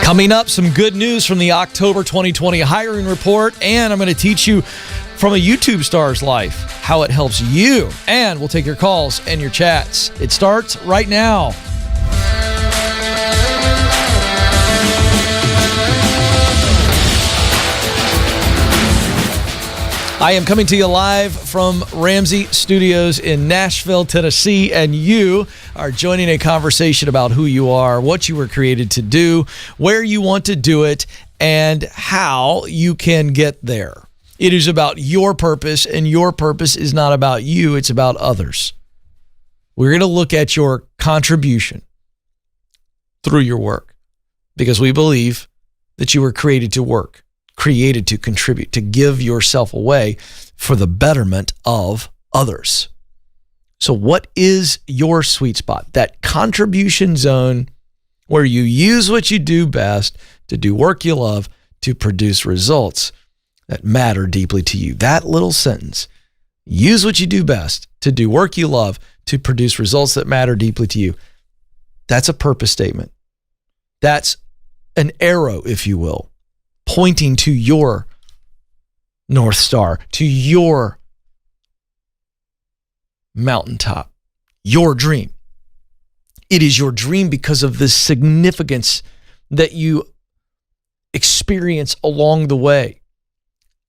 Coming up, some good news from the October 2020 hiring report, and I'm going to teach you from a YouTube star's life how it helps you. And we'll take your calls and your chats. It starts right now. I am coming to you live from Ramsey Studios in Nashville, Tennessee, and you are joining a conversation about who you are, what you were created to do, where you want to do it, and how you can get there. It is about your purpose, and your purpose is not about you, it's about others. We're going to look at your contribution through your work because we believe that you were created to work. Created to contribute, to give yourself away for the betterment of others. So what is your sweet spot? That contribution zone where you use what you do best to do work you love to produce results that matter deeply to you. That little sentence, use what you do best to do work you love to produce results that matter deeply to you. That's a purpose statement. That's an arrow, if you will, pointing to your North Star, to your mountaintop, your dream. It is your dream because of the significance that you experience along the way.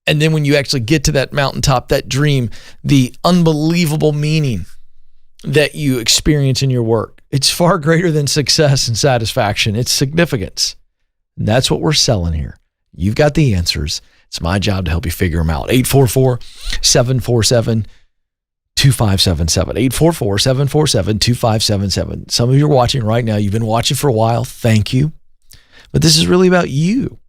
And then when you actually get to that mountaintop, that dream, the unbelievable meaning that you experience in your work, it's far greater than success and satisfaction. It's significance. And that's what we're selling here. You've got the answers. It's my job to help you figure them out. 844-747-2577. 844-747-2577. Some of you are watching right now. You've been watching for a while. Thank you. But this is really about you.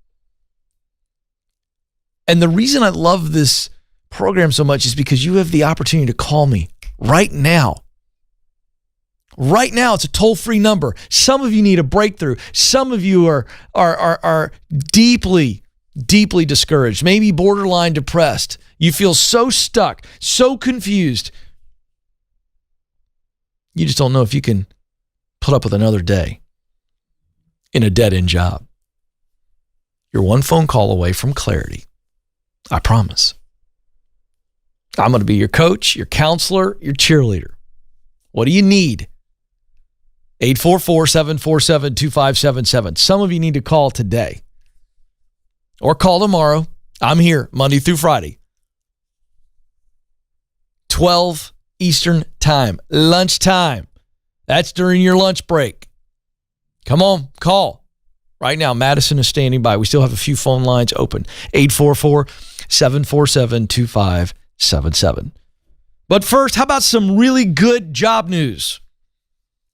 And the reason I love this program so much is because you have the opportunity to call me right now. Right now, it's a toll-free number. Some of you need a breakthrough. Some of you are deeply, deeply discouraged, maybe borderline depressed. You feel so stuck, so confused. You just don't know if you can put up with another day in a dead-end job. You're one phone call away from clarity. I promise. I'm going to be your coach, your counselor, your cheerleader. What do you need? 844-747-2577. Some of you need to call today or call tomorrow. I'm here Monday through Friday. 12 Eastern time, lunchtime. That's during your lunch break. Come on, call. Right now, Madison is standing by. We still have a few phone lines open. 844-747-2577. But first, how about some really good job news?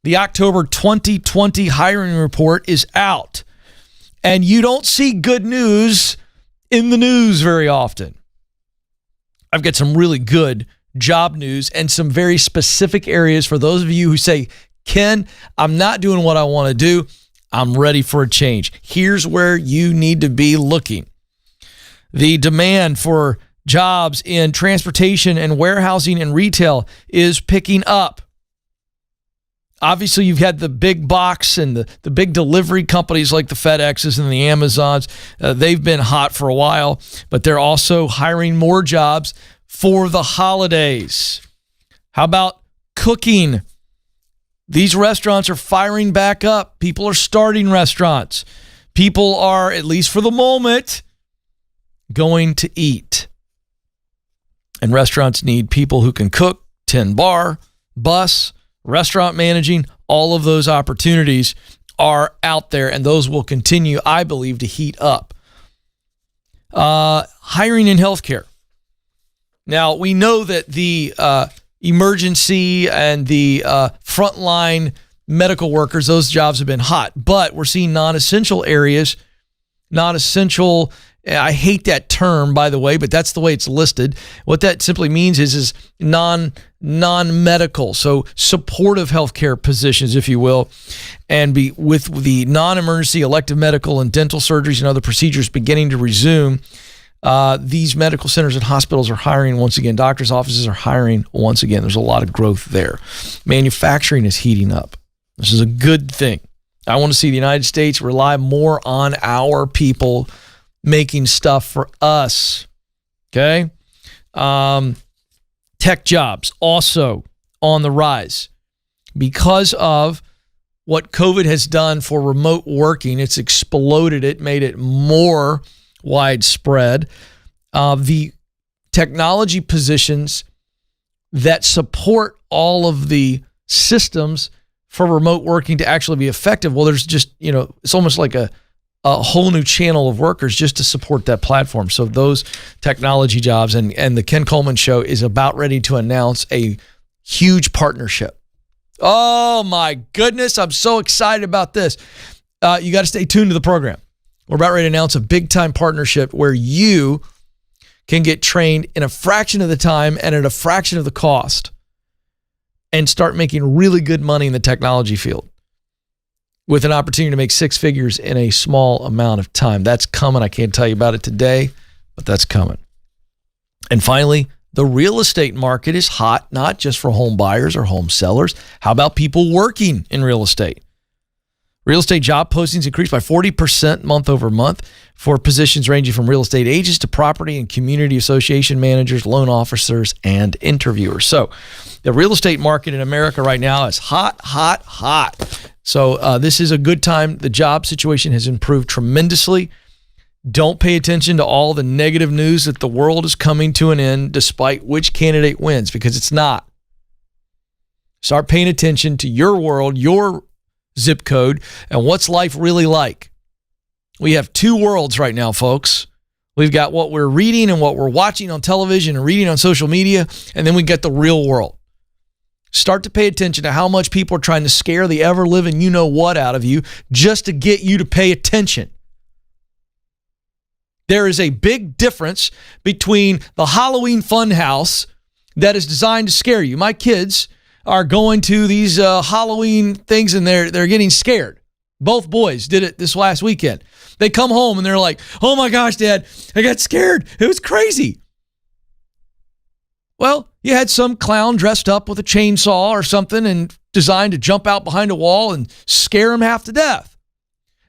The October 2020 hiring report is out, and you don't see good news in the news very often. I've got some really good job news and some very specific areas for those of you who say, Ken, I'm not doing what I want to do. I'm ready for a change. Here's where you need to be looking. The demand for jobs in transportation and warehousing and retail is picking up. Obviously, you've had the big box and the big delivery companies like the FedExes and the Amazons. They've been hot for a while, but they're also hiring more jobs for the holidays. How about cooking? These restaurants are firing back up. People are starting restaurants. People are, at least for the moment, going to eat. And restaurants need people who can cook, tend bar, bus, restaurant managing. All of those opportunities are out there, and those will continue, I believe, to heat up. Hiring in healthcare. Now, we know that the emergency and the frontline medical workers, those jobs have been hot, but we're seeing non-essential areas, non-essential. I hate that term, by the way, but that's the way it's listed. What that simply means is non-medical, so supportive healthcare positions, if you will, and be with the non-emergency elective medical and dental surgeries and other procedures beginning to resume. These medical centers and hospitals are hiring once again. Doctors' offices are hiring once again. There's a lot of growth there. Manufacturing is heating up. This is a good thing. I want to see the United States rely more on our people making stuff for us. Okay? Tech jobs also on the rise. Because of what COVID has done for remote working, it's exploded it, made it more widespread. The technology positions that support all of the systems for remote working to actually be effective, well, there's just, it's almost like a whole new channel of workers just to support that platform. So those technology jobs, and the Ken Coleman Show is about ready to announce a huge partnership. Oh my goodness, I'm so excited about this. You got to stay tuned to the program. We're about ready to announce a big time partnership where you can get trained in a fraction of the time and at a fraction of the cost and start making really good money in the technology field with an opportunity to make six figures in a small amount of time. That's coming. I can't tell you about it today, but that's coming. And finally, the real estate market is hot, not just for home buyers or home sellers. How about people working in real estate? Real estate job postings increased by 40% month over month for positions ranging from real estate agents to property and community association managers, loan officers, and interviewers. So the real estate market in America right now is hot, hot, hot. So this is a good time. The job situation has improved tremendously. Don't pay attention to all the negative news that the world is coming to an end despite which candidate wins, because it's not. Start paying attention to your world, your zip code, and what's life really like. We have two worlds right now, folks. We've got what we're reading and what we're watching on television and reading on social media, and then we get the real world. Start to pay attention to how much people are trying to scare the ever-living you-know-what out of you just to get you to pay attention. There is a big difference between the Halloween fun house that is designed to scare you. My kids are going to these Halloween things and they're getting scared. Both boys did it this last weekend. They come home and they're like, "Oh my gosh, Dad, I got scared. It was crazy." Well, you had some clown dressed up with a chainsaw or something and designed to jump out behind a wall and scare him half to death.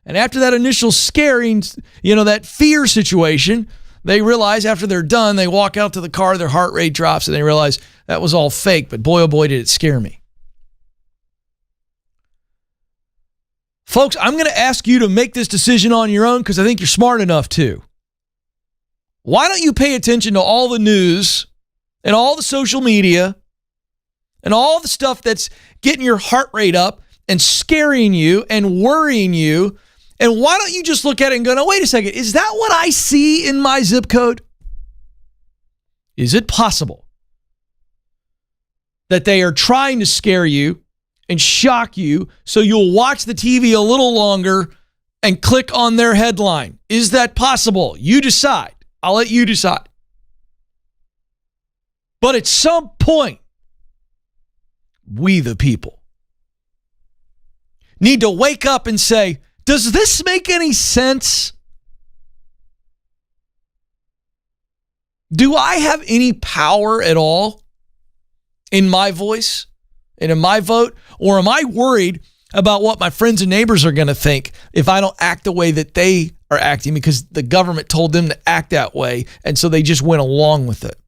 And after that initial scaring, that fear situation, they realize after they're done, they walk out to the car, their heart rate drops, and they realize that was all fake, but boy, oh boy, did it scare me. Folks, I'm going to ask you to make this decision on your own because I think you're smart enough to. Why don't you pay attention to all the news and all the social media and all the stuff that's getting your heart rate up and scaring you and worrying you? And why don't you just look at it and go, "No, wait a second, is that what I see in my zip code?" Is it possible that they are trying to scare you and shock you so you'll watch the TV a little longer and click on their headline? Is that possible? You decide. I'll let you decide. But at some point, we the people need to wake up and say, does this make any sense? Do I have any power at all in my voice and in my vote? Or am I worried about what my friends and neighbors are going to think if I don't act the way that they are acting because the government told them to act that way, and so they just went along with it?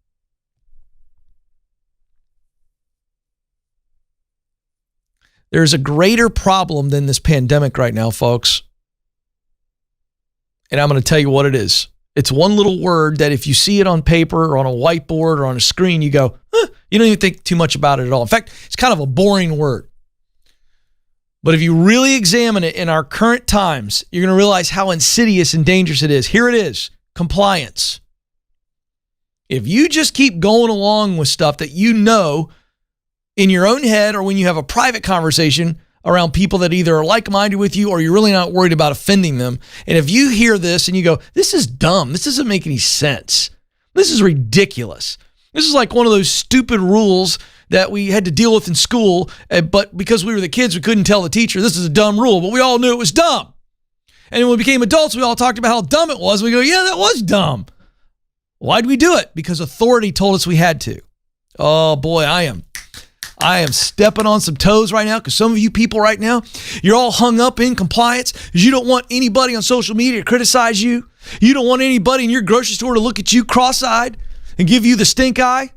There's a greater problem than this pandemic right now, folks. And I'm going to tell you what it is. It's one little word that if you see it on paper or on a whiteboard or on a screen, you go, you don't even think too much about it at all. In fact, it's kind of a boring word. But if you really examine it in our current times, you're going to realize how insidious and dangerous it is. Here it is, compliance. If you just keep going along with stuff that you know in your own head, or when you have a private conversation around people that either are like-minded with you or you're really not worried about offending them, and if you hear this and you go, "This is dumb. This doesn't make any sense. This is ridiculous. This is like one of those stupid rules that we had to deal with in school, but because we were the kids, we couldn't tell the teacher, this is a dumb rule, but we all knew it was dumb. And when we became adults, we all talked about how dumb it was. We go, yeah, that was dumb. Why'd we do it? Because authority told us we had to." Oh boy, I I am stepping on some toes right now because some of you people right now, you're all hung up in compliance because you don't want anybody on social media to criticize you. You don't want anybody in your grocery store to look at you cross-eyed and give you the stink eye.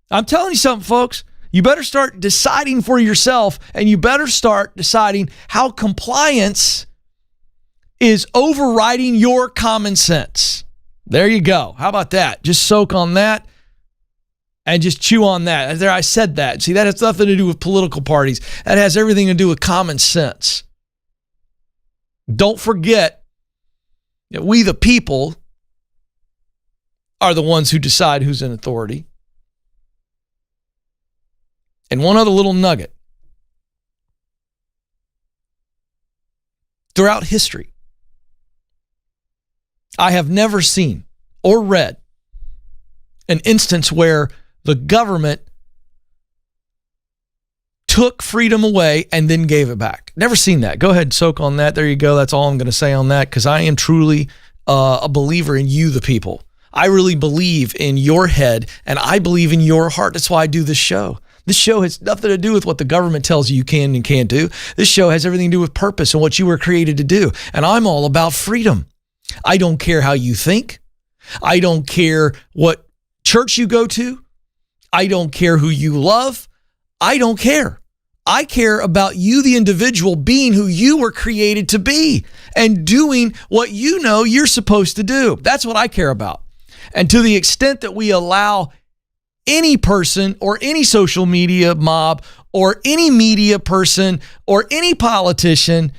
I'm telling you something, folks. You better start deciding for yourself, and you better start deciding how compliance is overriding your common sense. There you go. How about that? Just soak on that and just chew on that. There, I said that. See, that has nothing to do with political parties. That has everything to do with common sense. Don't forget that we, the people, are the ones who decide who's in authority. And one other little nugget. Throughout history, I have never seen or read an instance where the government took freedom away and then gave it back. Never seen that. Go ahead and soak on that. There you go. That's all I'm going to say on that, because I am truly a believer in you, the people. I really believe in your head, and I believe in your heart. That's why I do this show. This show has nothing to do with what the government tells you can and can't do. This show has everything to do with purpose and what you were created to do. And I'm all about freedom. I don't care how you think. I don't care what church you go to. I don't care who you love. I don't care. I care about you, the individual, being who you were created to be and doing what you know you're supposed to do. That's what I care about. And to the extent that we allow any person or any social media mob or any media person or any politician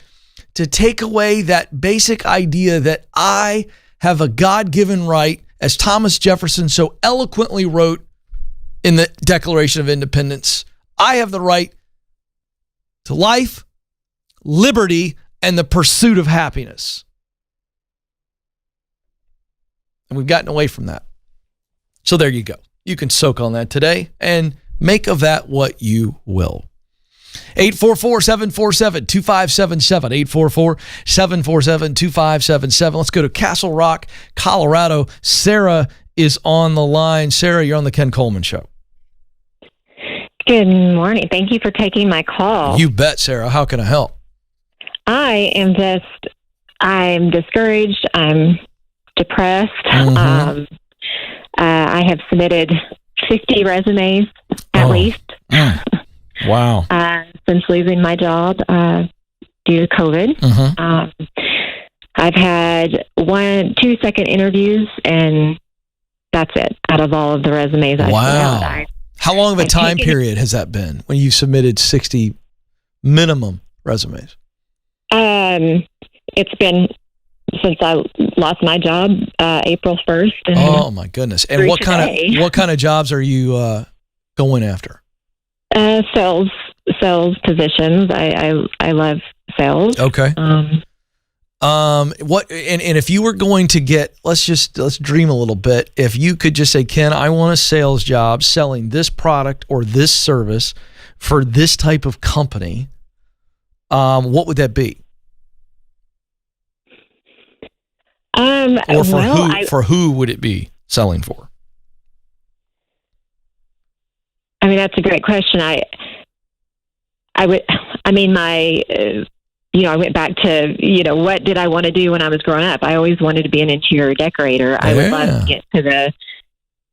to take away that basic idea that I have a God-given right, as Thomas Jefferson so eloquently wrote in the Declaration of Independence, I have the right to life, liberty, and the pursuit of happiness. And we've gotten away from that. So there you go. You can soak on that today and make of that what you will. 844-747-2577. 844-747-2577. Let's go to Castle Rock, Colorado. Sarah is on the line. Sarah, you're on the Ken Coleman Show. Good morning. Thank you for taking my call. You bet, Sarah. How can I help? I'm discouraged. I'm depressed. Mm-hmm. I have submitted 50 resumes at least. Wow. Since losing my job due to COVID. Mm-hmm. I've had 2 second interviews, and that's it out of all of the resumes I've put out. How long of a time period has that been when you submitted 60 minimum resumes? It's been since I lost my job, April 1st. Oh my goodness! And what kind of jobs are you going after? Sales positions. I love sales. Okay. What and if you were going to get, let's dream a little bit. If you could just say, Ken, I want a sales job selling this product or this service for this type of company, what would that be? Or for who would it be selling for? I mean, that's a great question. I went back to, what did I want to do when I was growing up? I always wanted to be an interior decorator. I would love to get to the,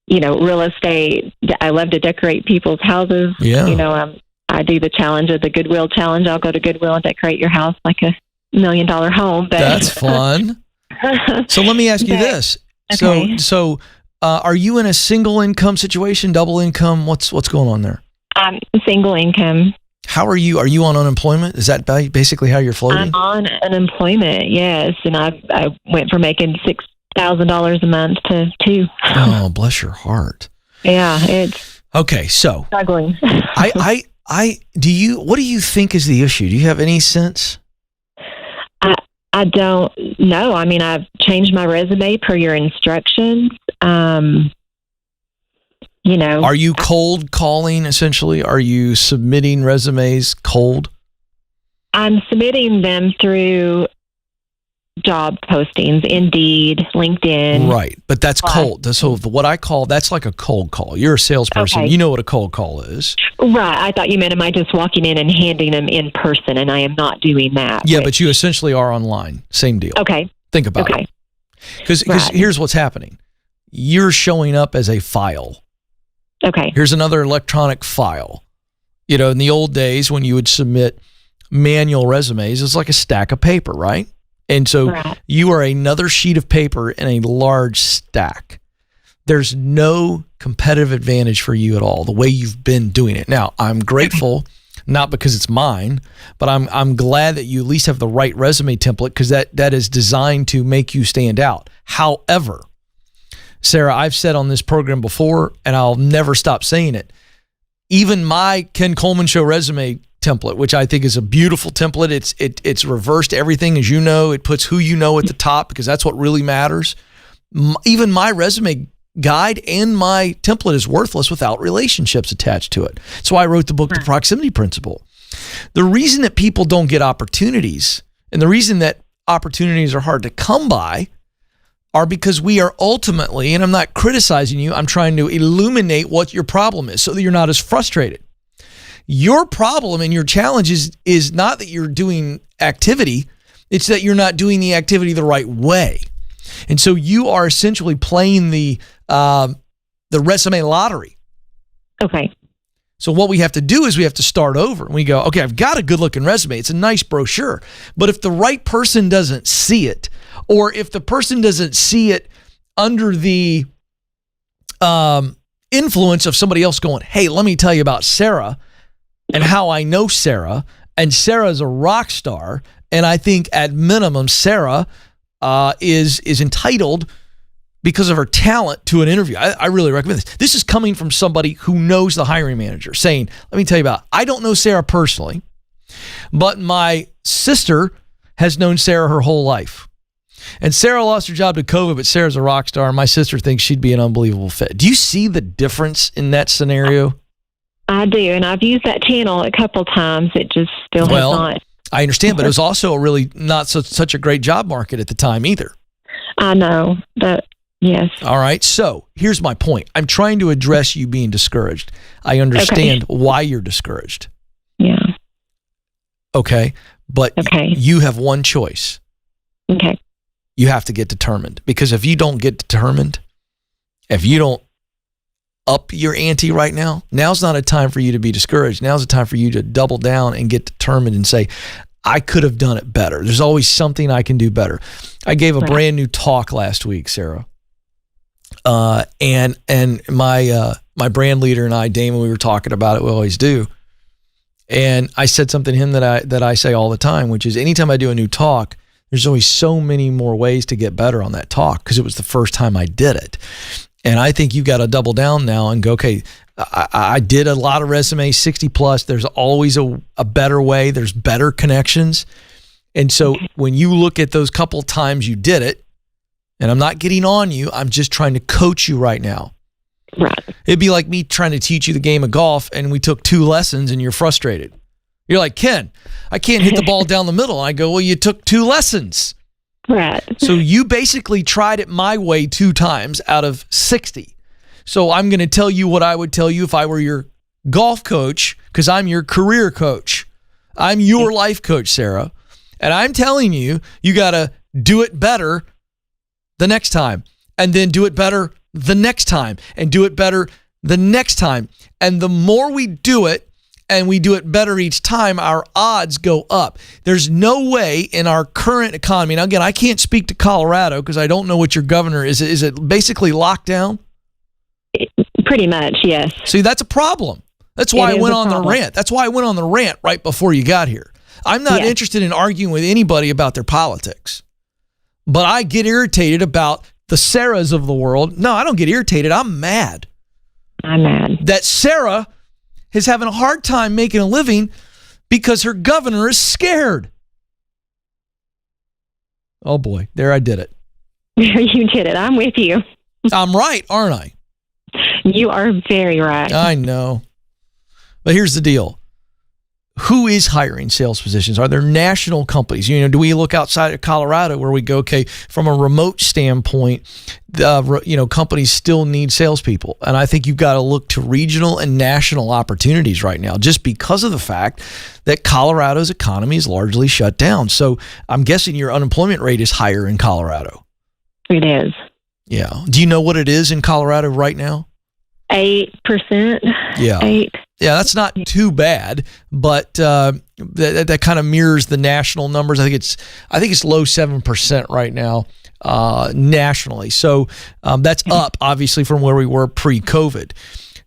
real estate. I love to decorate people's houses. Yeah. I do the challenge of the Goodwill challenge. I'll go to Goodwill and decorate your house like $1 million home. But that's fun. So let me ask you this. Okay. So are you in a single income situation, double income? What's going on there? Single income. How are you? Are you on unemployment? Is that basically how you're floating? I'm on unemployment, yes. And I went from making $6,000 a month to $2,000. Oh, bless your heart. Yeah, it's okay. So struggling. what do you think is the issue? Do you have any sense? I don't know. I mean, I've changed my resume per your instructions. Are you cold calling, essentially? Are you submitting resumes cold? I'm submitting them through job postings, Indeed, LinkedIn. Right. But that's cold. So what I call, that's like a cold call. You're a salesperson. Okay. You know what a cold call is. Right. I thought you meant, am I just walking in and handing them in person? And I am not doing that. Yeah, but you essentially are online. Same deal. Okay. Think about it. Because here's what's happening. You're showing up as a file. Okay. Here's another electronic file. In the old days when you would submit manual resumes, it's like a stack of paper, right? And so you are another sheet of paper in a large stack. There's no competitive advantage for you at all, the way you've been doing it. Now, I'm grateful, not because it's mine, but I'm glad that you at least have the right resume template, because that is designed to make you stand out. However, Sarah, I've said on this program before, and I'll never stop saying it, even my Ken Coleman Show resume template, which I think is a beautiful template. It's reversed everything, as you know. It puts who you know at the top, because that's what really matters. Even my resume guide and my template is worthless without relationships attached to it. That's why I wrote the book, The Proximity Principle. The reason that people don't get opportunities, and the reason that opportunities are hard to come by, are because we are ultimately, and I'm not criticizing you, I'm trying to illuminate what your problem is so that you're not as frustrated. Your problem and your challenge is not that you're doing activity, it's that you're not doing the activity the right way. And so you are essentially playing the resume lottery. Okay. So what we have to do is we have to start over. And we go, okay, I've got a good looking resume. It's a nice brochure. But if the right person doesn't see it, or if the person doesn't see it under the influence of somebody else going, hey, let me tell you about Sarah and how I know Sarah, and Sarah's a rock star, and I think at minimum Sarah is entitled, because of her talent, to an interview. I really recommend this. This is coming from somebody who knows the hiring manager, saying, let me tell you about, I don't know Sarah personally, but my sister has known Sarah her whole life. And Sarah lost her job to COVID, but Sarah's a rock star, and my sister thinks she'd be an unbelievable fit. Do you see the difference in that scenario? I do, and I've used that channel a couple times. It just still has not. I understand, but it was also a really not such a great job market at the time either. I know that. Yes. All right. So here's my point. I'm trying to address you being discouraged. I understand why you're discouraged. Yeah. Okay. But you have one choice. Okay. You have to get determined, because if you don't get determined, if you don't up your ante right now, now's not a time for you to be discouraged. Now's a time for you to double down and get determined and say, I could have done it better. There's always something I can do better. I gave a brand new talk last week, Sarah. And my brand leader and I, Damon, we were talking about it. We always do. And I said something to him that I say all the time, which is anytime I do a new talk, there's always so many more ways to get better on that talk, because it was the first time I did it. And I think you've got to double down now and go, okay, I did a lot of resumes, 60 plus. There's always a better way. There's better connections. And so when you look at those couple times you did it, and I'm not getting on you, I'm just trying to coach you right now. Right. It'd be like me trying to teach you the game of golf, and we took 2 lessons and you're frustrated. You're like, Ken, I can't hit the ball down the middle. And I go, well, you took 2 lessons. Right. So you basically tried it my way 2 times out of 60. So I'm going to tell you what I would tell you if I were your golf coach, because I'm your career coach. I'm your life coach, Sarah. And I'm telling you, you got to do it better the next time, and then do it better the next time, and do it better the next time. And the more we do it, and we do it better each time, our odds go up. There's no way in our current economy. Now, again, I can't speak to Colorado because I don't know what your governor is. Is it basically locked down? Pretty much, yes. See, that's a problem. That's why I went on the rant. That's why I went on the rant right before you got here. I'm not interested in arguing with anybody about their politics, but I get irritated about the Sarahs of the world. No, I don't get irritated. I'm mad. I'm mad that Sarah is having a hard time making a living because her governor is scared. Oh boy, there I did it. You did it. I'm with you. I'm right, aren't I? You are very right. I know. But here's the deal. who is hiring sales positions? Are there national companies? Do we look outside of Colorado where we go, okay, from a remote standpoint, companies still need salespeople. And I think you've got to look to regional and national opportunities right now, just because of the fact that Colorado's economy is largely shut down. So I'm guessing your unemployment rate is higher in Colorado. It is. Yeah. Do you know what it is in Colorado right now? 8%. Yeah. 8. Yeah, that's not too bad, but that kind of mirrors the national numbers. I think it's low 7% right now nationally. So that's up, obviously, from where we were pre-COVID.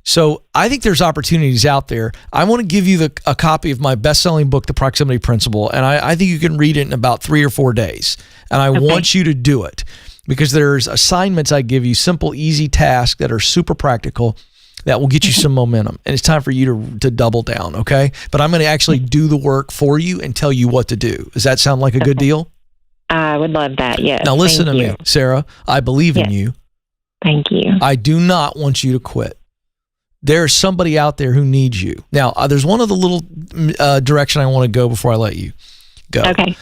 So I think there's opportunities out there. I want to give you a copy of my best-selling book, The Proximity Principle, and I think you can read it in about 3 or 4 days. And I want you to do it because there's assignments I give you, simple, easy tasks that are super practical, that will get you some momentum. And it's time for you to double down, okay? But I'm going to actually do the work for you and tell you what to do. Does that sound like a good deal? I would love that, yes. Now listen to me, Sarah. I believe in you. Thank you. I do not want you to quit. There's somebody out there who needs you. Now, there's one other little direction I want to go before I let you go. Okay.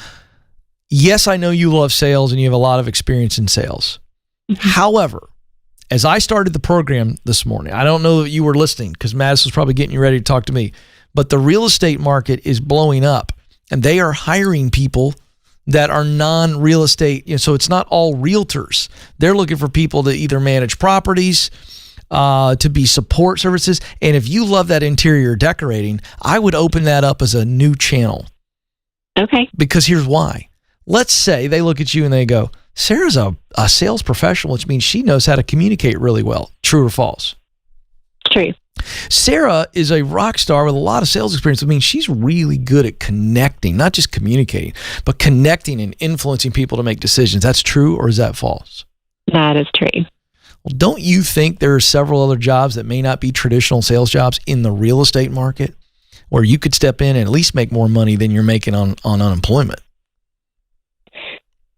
Yes, I know you love sales and you have a lot of experience in sales. However, as I started the program this morning, I don't know that you were listening because Madison was probably getting you ready to talk to me, but the real estate market is blowing up and they are hiring people that are non-real estate. So it's not all realtors. They're looking for people to either manage properties, to be support services. And if you love that interior decorating, I would open that up as a new channel. Okay. Because here's why. Let's say they look at you and they go, Sarah's a sales professional, which means she knows how to communicate really well. True or false? True. Sarah is a rock star with a lot of sales experience. I mean, she's really good at connecting, not just communicating, but connecting and influencing people to make decisions. That's true, or is that false? That is true. Well, don't you think there are several other jobs that may not be traditional sales jobs in the real estate market where you could step in and at least make more money than you're making on unemployment?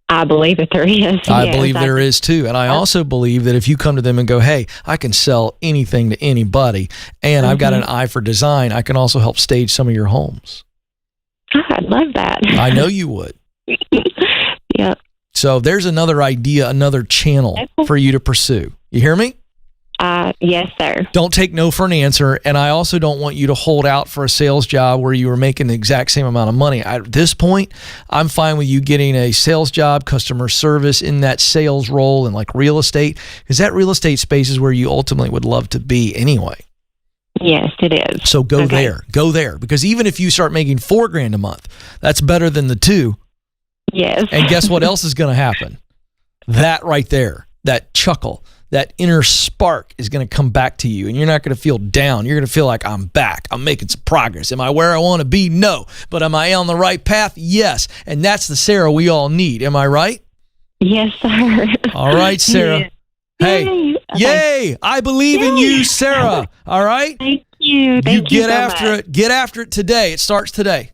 I believe that there is. I believe there is too. And I also believe that if you come to them and go, hey, I can sell anything to anybody and I've got an eye for design, I can also help stage some of your homes. I'd love that. I know you would. Yep. So there's another idea, another channel for you to pursue. You hear me? Yes, sir. Don't take no for an answer. And I also don't want you to hold out for a sales job where you were making the exact same amount of money. At this point, I'm fine with you getting a sales job, customer service in that sales role in like real estate, because that real estate space is where you ultimately would love to be anyway. Yes, it is. So go there. Because even if you start making $4,000 a month, that's better than the 2. Yes. And guess what else is going to happen? That right there, that chuckle, that inner spark is going to come back to you and you're not going to feel down. You're going to feel like I'm back. I'm making some progress. Am I where I want to be? No. But am I on the right path? Yes. And that's the Sarah we all need. Am I right? Yes, sir. All right, Sarah. Hey, yay. I believe in you, Sarah. All right? Thank you. Thank you get so after much. it. Get after it today. It starts today.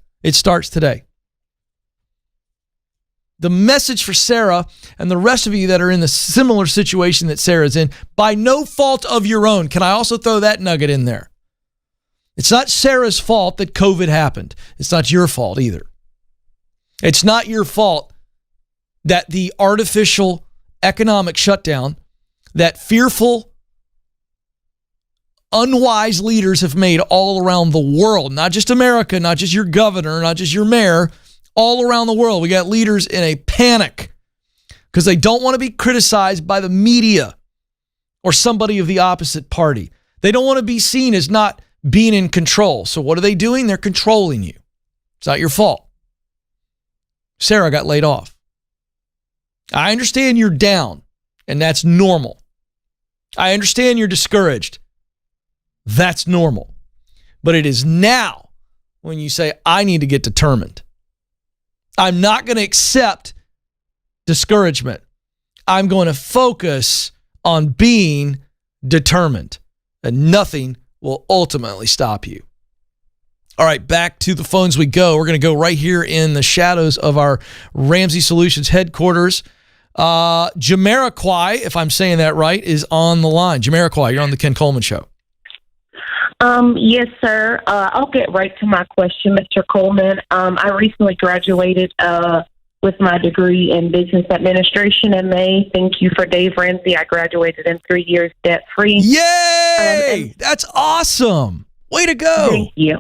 The message for Sarah and the rest of you that are in the similar situation that Sarah's in, by no fault of your own. Can I also throw that nugget in there? It's not Sarah's fault that COVID happened. It's not your fault either. It's not your fault that the artificial economic shutdown that fearful, unwise leaders have made all around the world, not just America, not just your governor, not just your mayor, all around the world. We got leaders in a panic because they don't want to be criticized by the media or somebody of the opposite party. They don't want to be seen as not being in control. So what are they doing? They're controlling you. It's not your fault. Sarah got laid off. I understand you're down, and that's normal. I understand you're discouraged. That's normal. But it is now when you say, I need to get determined. I'm not going to accept discouragement. I'm going to focus on being determined, and nothing will ultimately stop you. All right, back to the phones we go. We're going to go right here in the shadows of our Ramsey Solutions headquarters. Jamiroquai, if I'm saying that right, is on the line. Jamiroquai, you're on the Ken Coleman Show. Yes, sir. I'll get right to my question, Mr. Coleman. I recently graduated with my degree in business administration in May. Thank you for Dave Ramsey. I graduated in 3 years debt-free. Yay! That's awesome. Way to go. Thank you.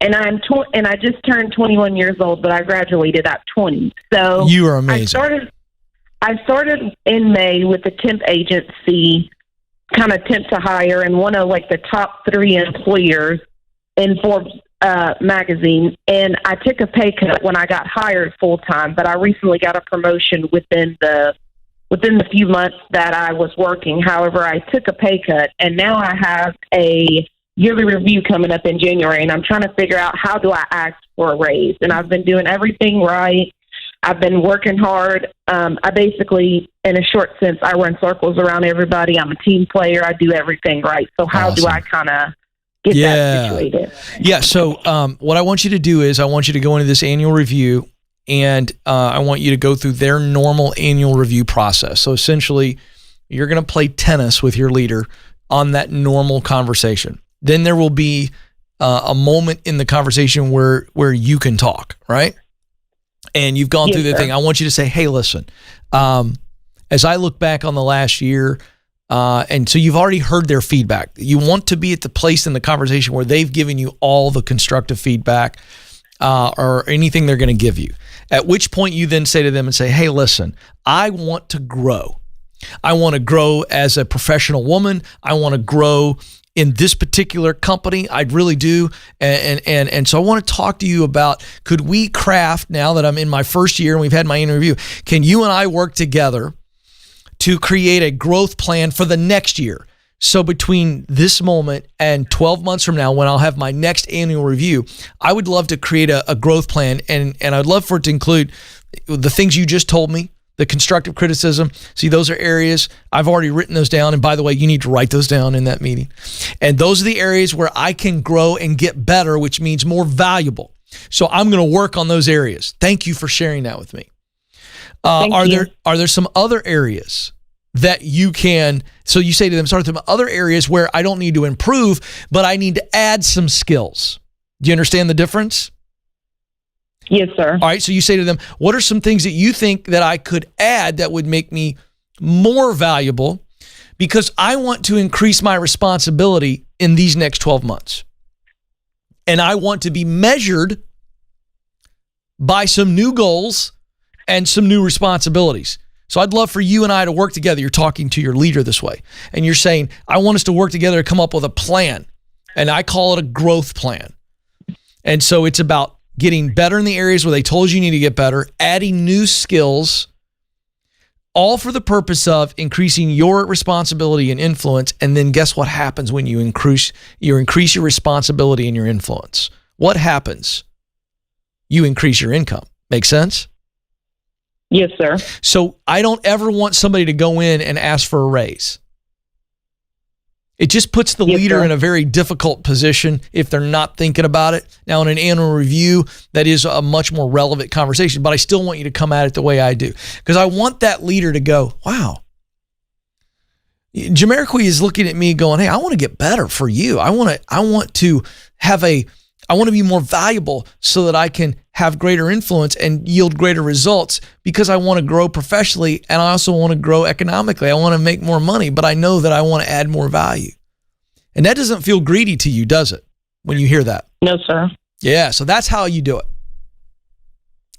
And I just turned 21 years old, but I graduated at 20. So you are amazing. I started in May with a temp agency, kind of temp to hire, and one of like the top 3 employers in Forbes magazine. And I took a pay cut when I got hired full time, but I recently got a promotion within the few months that I was working. However, I took a pay cut, and now I have a yearly review coming up in January, and I'm trying to figure out how do I ask for a raise. And I've been doing everything right. I've been working hard. I basically, in a short sense, I run circles around everybody. I'm a team player. I do everything right. So how do I kind of get that situated? Yeah. So what I want you to do is I want you to go into this annual review, and I want you to go through their normal annual review process. So essentially, you're going to play tennis with your leader on that normal conversation. Then there will be a moment in the conversation where you can talk, right? And you've gone through the thing. I want you to say, hey, listen, as I look back on the last year, and so you've already heard their feedback. You want to be at the place in the conversation where they've given you all the constructive feedback or anything they're going to give you. At which point you then say to them and say, hey, listen, I want to grow. I want to grow as a professional woman. I want to grow in this particular company. I really do. And so I want to talk to you about, could we craft, now that I'm in my first year and we've had my interview, can you and I work together to create a growth plan for the next year? So between this moment and 12 months from now, when I'll have my next annual review, I would love to create a growth plan. And I'd love for it to include the things you just told me, the constructive criticism. See, those are areas, I've already written those down. And by the way, you need to write those down in that meeting. And those are the areas where I can grow and get better, which means more valuable. So I'm going to work on those areas. Thank you for sharing that with me. Are there some other areas that you can, so you say to them, start with them, other areas where I don't need to improve, but I need to add some skills. Do you understand the difference? Yes, sir. All right. So you say to them, what are some things that you think that I could add that would make me more valuable? Because I want to increase my responsibility in these next 12 months. And I want to be measured by some new goals and some new responsibilities. So I'd love for you and I to work together. You're talking to your leader this way, and you're saying, I want us to work together to come up with a plan. And I call it a growth plan. And so it's about getting better in the areas where they told you need to get better, adding new skills, all for the purpose of increasing your responsibility and influence. And then guess what happens when you increase your responsibility and your influence? What happens? You increase your income. Make sense? Yes, sir. So I don't ever want somebody to go in and ask for a raise. It just puts the leader in a very difficult position if they're not thinking about it. Now, in an annual review, that is a much more relevant conversation, but I still want you to come at it the way I do, because I want that leader to go, wow. Jamiroquai is looking at me going, hey, I want to get better for you. I want to be more valuable so that I can have greater influence and yield greater results, because I want to grow professionally and I also want to grow economically. I want to make more money, but I know that I want to add more value. And that doesn't feel greedy to you, does it, when you hear that? No, sir. Yeah, so that's how you do it.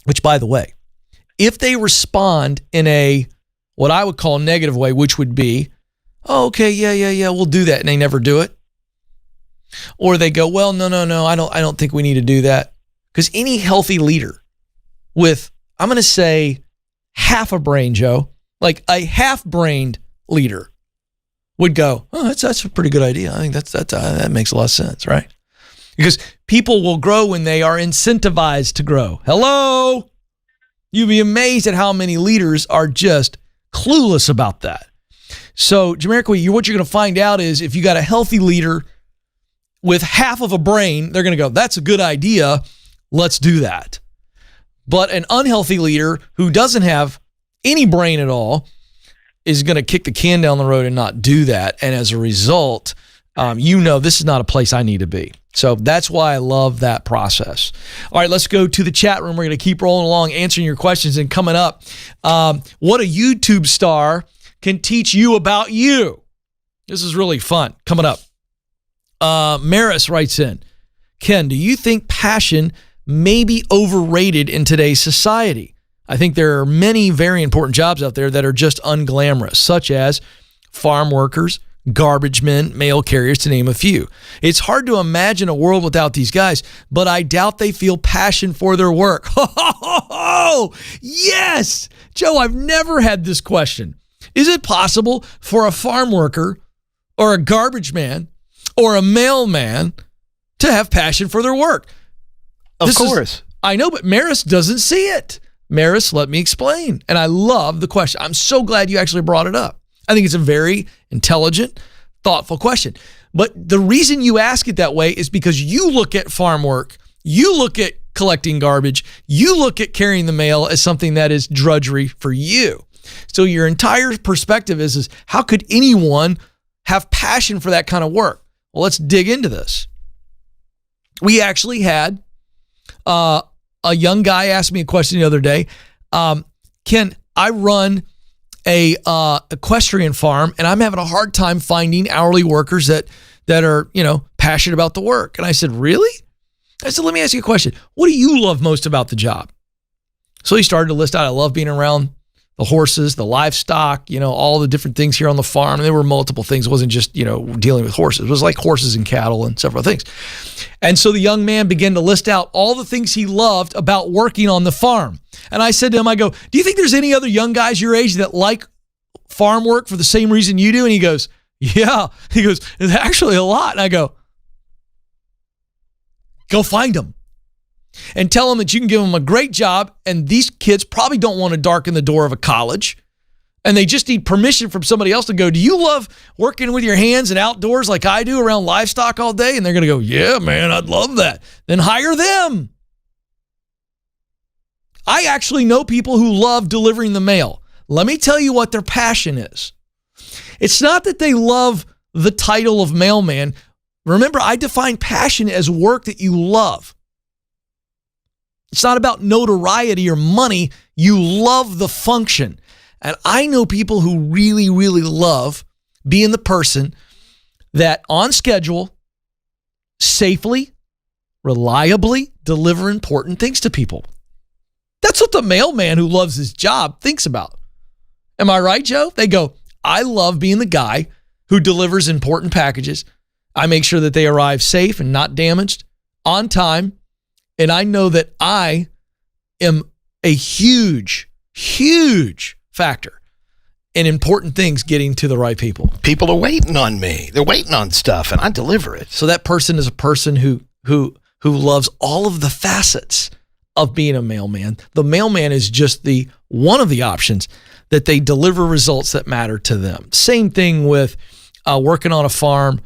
Which, by the way, if they respond in a, what I would call negative way, which would be, oh, okay, yeah, we'll do that, and they never do it. Or they go, well, no, I don't think we need to do that. Because any healthy leader with, I'm going to say, half a brain, Joe, like a half-brained leader would go, oh, that's a pretty good idea. I think that makes a lot of sense, right? Because people will grow when they are incentivized to grow. Hello? You'd be amazed at how many leaders are just clueless about that. So, Jamiroquai, what you're going to find out is if you got a healthy leader with half of a brain, they're going to go, that's a good idea. Let's do that. But an unhealthy leader who doesn't have any brain at all is going to kick the can down the road and not do that. And as a result, this is not a place I need to be. So that's why I love that process. All right, let's go to the chat room. We're going to keep rolling along, answering your questions. And coming up, what a YouTube star can teach you about you. This is really fun. Coming up, Maris writes in, Ken, do you think passion may be overrated in today's society? I think there are many very important jobs out there that are just unglamorous, such as farm workers, garbage men, mail carriers, to name a few. It's hard to imagine a world without these guys, but I doubt they feel passion for their work. Yes! Joe, I've never had this question. Is it possible for a farm worker or a garbage man or a mailman to have passion for their work? Of course. I know, but Maris doesn't see it. Maris, let me explain. And I love the question. I'm so glad you actually brought it up. I think it's a very intelligent, thoughtful question. But the reason you ask it that way is because you look at farm work, you look at collecting garbage, you look at carrying the mail as something that is drudgery for you. So your entire perspective is how could anyone have passion for that kind of work? Well, let's dig into this. We actually had a young guy ask me a question the other day. Ken, I run a equestrian farm, and I'm having a hard time finding hourly workers that are, passionate about the work. And I said, really? I said, let me ask you a question. What do you love most about the job? So he started to list out, I love being around the horses, the livestock, all the different things here on the farm. And there were multiple things. It wasn't just, dealing with horses. It was like horses and cattle and several things. And so the young man began to list out all the things he loved about working on the farm. And I said to him, I go, do you think there's any other young guys your age that like farm work for the same reason you do? And he goes, yeah. He goes, there's actually a lot. And I go find them. And tell them that you can give them a great job, and these kids probably don't want to darken the door of a college, and they just need permission from somebody else to go, do you love working with your hands and outdoors like I do around livestock all day? And they're going to go, yeah, man, I'd love that. Then hire them. I actually know people who love delivering the mail. Let me tell you what their passion is. It's not that they love the title of mailman. Remember, I define passion as work that you love. It's not about notoriety or money. You love the function. And I know people who really, really love being the person that on schedule, safely, reliably deliver important things to people. That's what the mailman who loves his job thinks about. Am I right, Joe? They go, I love being the guy who delivers important packages. I make sure that they arrive safe and not damaged, on time. And I know that I am a huge, huge factor in important things getting to the right people. People are waiting on me. They're waiting on stuff, and I deliver it. So that person is a person who loves all of the facets of being a mailman. The mailman is just one of the options that they deliver results that matter to them. Same thing with working on a farm.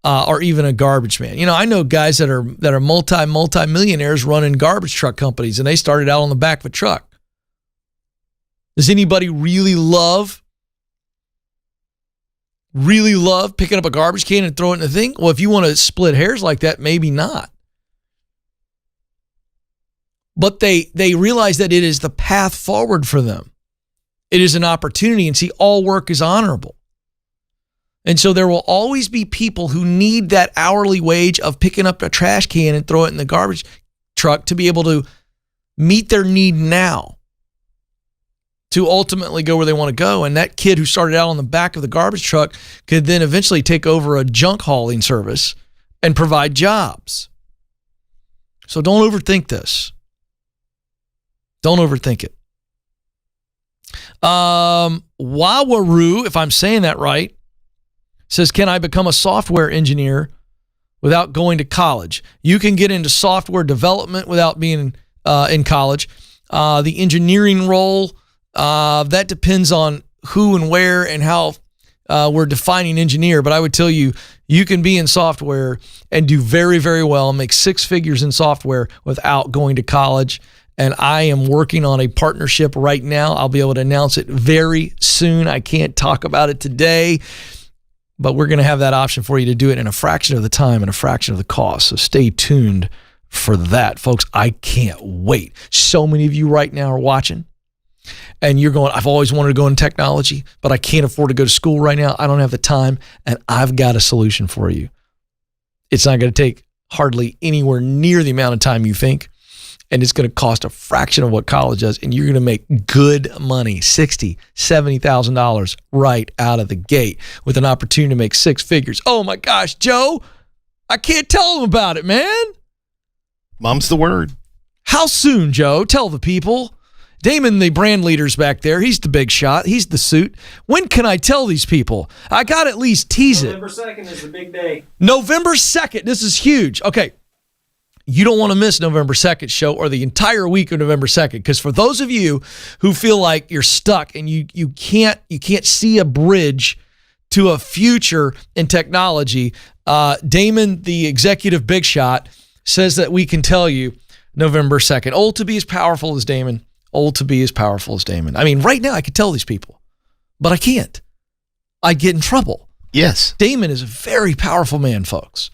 Or even a garbage man. I know guys that are multi-millionaires running garbage truck companies, and they started out on the back of a truck. Does anybody really love picking up a garbage can and throwing it in the thing? Well, if you want to split hairs like that, maybe not. But they realize that it is the path forward for them. It is an opportunity, and see, all work is honorable. And so there will always be people who need that hourly wage of picking up a trash can and throw it in the garbage truck to be able to meet their need now, to ultimately go where they want to go. And that kid who started out on the back of the garbage truck could then eventually take over a junk hauling service and provide jobs. So don't overthink this. Don't overthink it. Wawaru, if I'm saying that right, says, can I become a software engineer without going to college? You can get into software development without being in college. The engineering role, that depends on who and where and how we're defining engineer. But I would tell you, you can be in software and do very, very well, make six figures in software without going to college. And I am working on a partnership right now. I'll be able to announce it very soon. I can't talk about it today. But we're going to have that option for you to do it in a fraction of the time and a fraction of the cost. So stay tuned for that, folks. I can't wait. So many of you right now are watching and you're going, I've always wanted to go in technology, but I can't afford to go to school right now. I don't have the time, and I've got a solution for you. It's not going to take hardly anywhere near the amount of time you think, and it's going to cost a fraction of what college does, and you're going to make good money, $60,000, $70,000 right out of the gate with an opportunity to make six figures. Oh my gosh, Joe, I can't tell them about it, man. Mom's the word. How soon, Joe? Tell the people. Damon, the brand leader's back there. He's the big shot. He's the suit. When can I tell these people? I got to at least tease it. November 2nd is the big day. November 2nd. This is huge. Okay. You don't want to miss November 2nd show or the entire week of November 2nd, because for those of you who feel like you're stuck and you can't see a bridge to a future in technology, Damon, the executive big shot, says that we can tell you November 2nd. Old to be as powerful as Damon. Old to be as powerful as Damon. I mean, right now I could tell these people, but I can't. I get in trouble. Yes. Damon is a very powerful man, folks.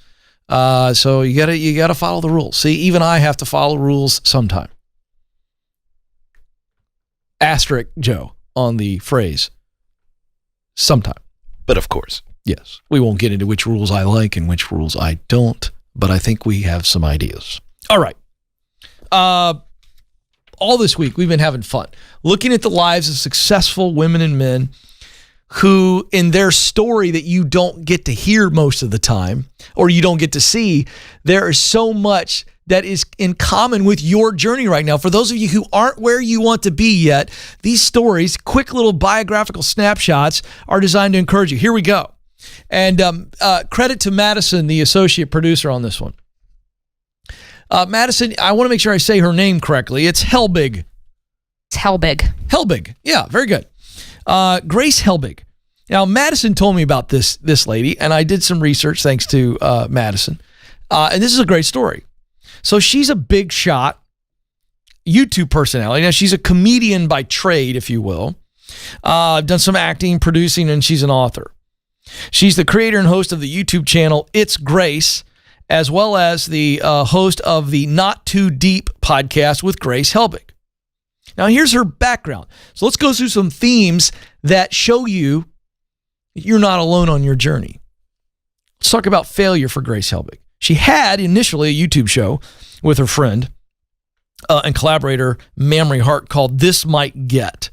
So you gotta follow the rules. See, even I have to follow rules sometime. Asterisk Joe on the phrase sometime. But of course. Yes. We won't get into which rules I like and which rules I don't, but I think we have some ideas. All right. All this week, we've been having fun looking at the lives of successful women and men who, in their story that you don't get to hear most of the time, or you don't get to see, there is so much that is in common with your journey right now. For those of you who aren't where you want to be yet, these stories, quick little biographical snapshots, are designed to encourage you. Here we go. And credit to Madison, the associate producer on this one. Madison, I want to make sure I say her name correctly. It's Helbig. It's Helbig. Helbig. Yeah, very good. Grace Helbig. Now, Madison told me about this lady, and I did some research thanks to Madison. And this is a great story. So she's a big shot YouTube personality. Now, she's a comedian by trade, if you will. Done some acting, producing, and she's an author. She's the creator and host of the YouTube channel It's Grace, as well as the host of the Not Too Deep podcast with Grace Helbig. Now, here's her background. So let's go through some themes that show you you're not alone on your journey. Let's talk about failure for Grace Helbig. She had initially a YouTube show with her friend and collaborator, Mamrie Hart, called This Might Get.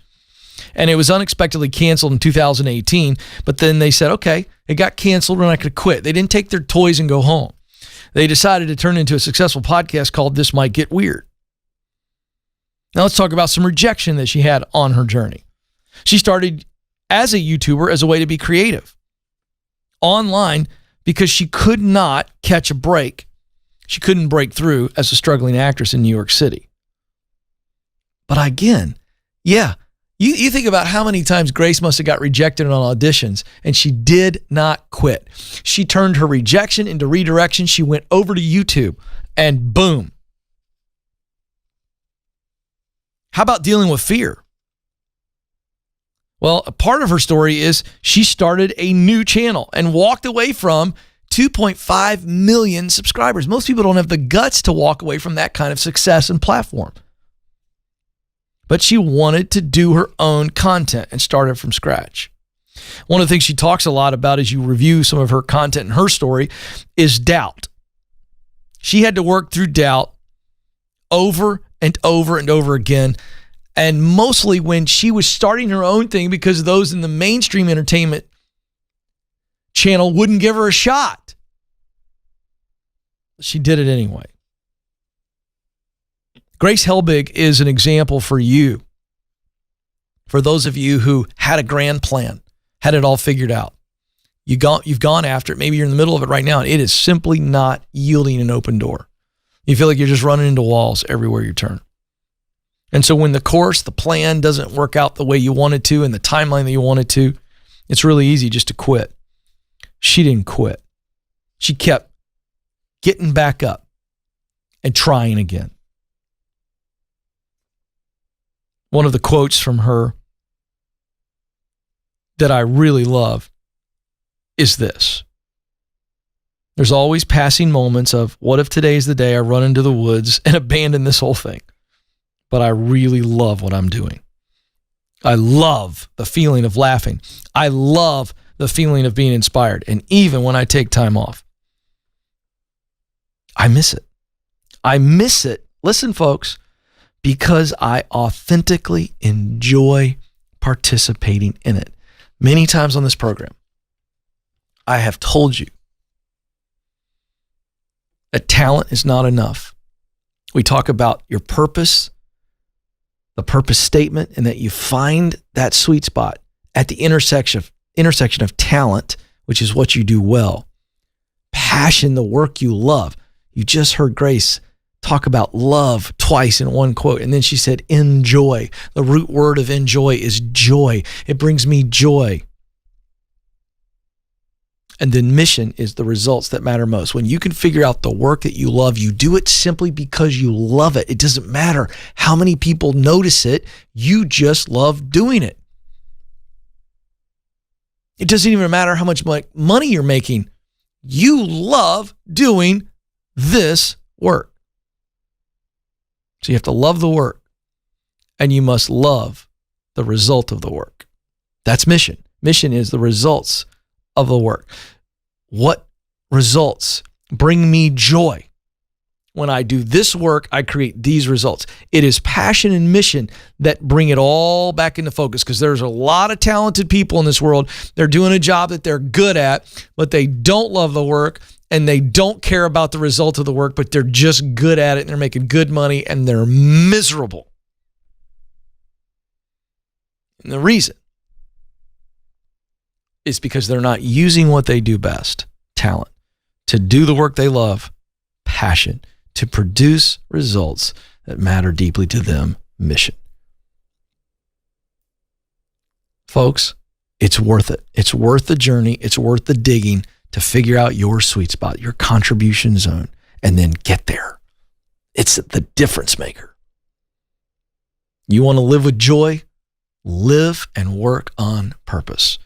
And it was unexpectedly canceled in 2018, but then they said, okay, it got canceled and I could quit. They didn't take their toys and go home. They decided to turn it into a successful podcast called This Might Get Weird. Now let's talk about some rejection that she had on her journey. She started as a YouTuber as a way to be creative online because she could not catch a break. She couldn't break through as a struggling actress in New York City. But again, yeah, you think about how many times Grace must have got rejected on auditions, and she did not quit. She turned her rejection into redirection. She went over to YouTube, and boom. How about dealing with fear? Well, a part of her story is she started a new channel and walked away from 2.5 million subscribers. Most people don't have the guts to walk away from that kind of success and platform. But she wanted to do her own content and started from scratch. One of the things she talks a lot about as you review some of her content and her story is doubt. She had to work through doubt over and over and over again, and mostly when she was starting her own thing because those in the mainstream entertainment channel wouldn't give her a shot. She did it anyway. Grace Helbig is an example for you. For those of you who had a grand plan, had it all figured out. You've gone after it. Maybe you're in the middle of it right now, and it is simply not yielding an open door. You feel like you're just running into walls everywhere you turn. And so when the course, the plan doesn't work out the way you wanted to and the timeline that you wanted to, it's really easy just to quit. She didn't quit. She kept getting back up and trying again. One of the quotes from her that I really love is this. There's always passing moments of, what if today's the day I run into the woods and abandon this whole thing? But I really love what I'm doing. I love the feeling of laughing. I love the feeling of being inspired. And even when I take time off, I miss it. I miss it, listen folks, because I authentically enjoy participating in it. Many times on this program, I have told you that talent is not enough. We talk about your purpose, the purpose statement, and that you find that sweet spot at the intersection of talent, which is what you do well, passion, the work you love. You just heard Grace talk about love twice in one quote, and then she said enjoy. The root word of enjoy is joy. It brings me joy. And then mission is the results that matter most. When you can figure out the work that you love, you do it simply because you love it. It doesn't matter how many people notice it. You just love doing it. It doesn't even matter how much money you're making. You love doing this work. So you have to love the work, and you must love the result of the work. That's mission. Mission is the results of the work. What results bring me joy? When I do this work, I create these results. It is passion and mission that bring it all back into focus, because there's a lot of talented people in this world. They're doing a job that they're good at, but they don't love the work and they don't care about the result of the work, but they're just good at it and they're making good money and they're miserable. And the reason is because they're not using what they do best, talent, to do the work they love, passion, to produce results that matter deeply to them, mission. Folks, it's worth it. It's worth the journey. It's worth the digging to figure out your sweet spot, your contribution zone, and then get there. It's the difference maker. You want to live with joy? Live and work on purpose.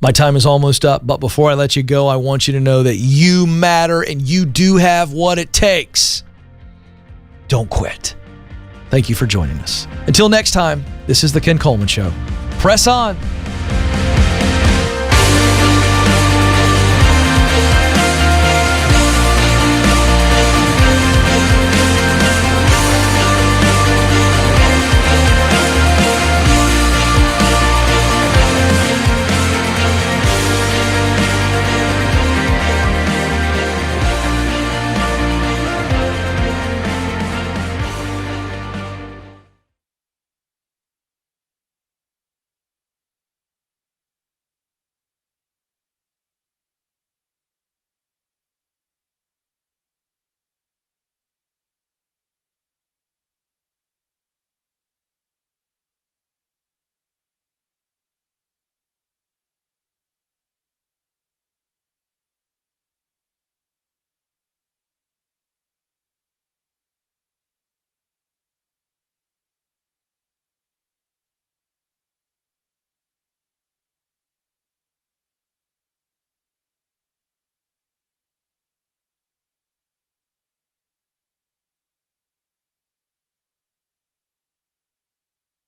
My time is almost up, but before I let you go, I want you to know that you matter and you do have what it takes. Don't quit. Thank you for joining us. Until next time, this is the Ken Coleman Show. Press on.